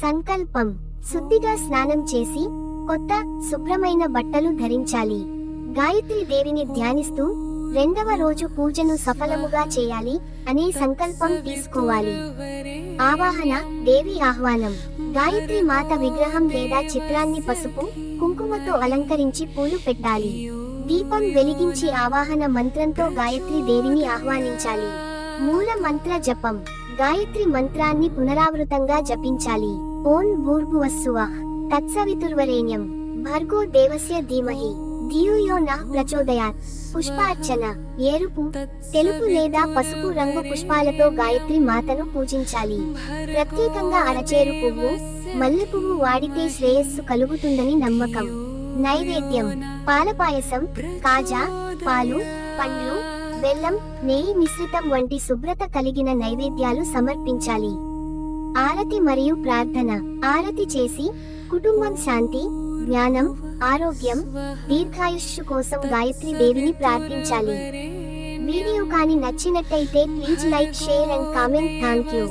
సంకల్పం: శుద్ధిగా స్నానం చేసి కొత్త శుభ్రమైన బట్టలు ధరించాలి. గాయత్రి దేవిని ధ్యానిస్తూ రెండవ రోజు పూజను సఫలముగా చేయాలి అనే సంకల్పం తీసుకోవాలి. ఆవాహన: దేవి ఆహ్వానం. గాయత్రి మాత విగ్రహం లేదా చిత్రాన్ని పసుపు, కుంకుమతో అలంకరించి పూలు పెట్టాలి. దీపం వెలిగించి ఆవాహన మంత్రంతో గాయత్రి దేవిని ఆహ్వానించాలి. మూల మంత్ర జపం: గాయత్రి మంత్రాన్ని పునరావృతంగా జపించాలి. ఓం భూర్భువస్సువః తత్సవితుర్వరేణ్యం భర్గో దేవస్య ధీమహి ధియో యో నః ప్రచోదయాత్. పుష్పార్చన: ఎరుపు, తెలుపు లేదా పసుపు రంగు పుష్పాలతో గాయత్రి మాతను పూజించాలి. ప్రత్యేకంగా అరచేరు పువ్వు, మల్లె పువ్వు వాడితే శ్రేయస్సు కలుగుతుందని నమ్మకం. నైవేద్యం: పాలపాయసం, కాజా, పాలు, పండ్లు, బెల్లం, నెయ్యి మిశ్రితం వంటి శుభ్రత కలిగిన నైవేద్యాలు సమర్పించాలి. ఆరతి మరియు ప్రార్థన: ఆరతి చేసి కుటుంబం శాంతి, జ్ఞానం, ఆరోగ్యం, దీర్ఘాయుష్షు కోసం గాయత్రి దేవిని ప్రార్థించాలి. వీడియో కానీ నచ్చినట్టయితే please like, share and comment. Thank you.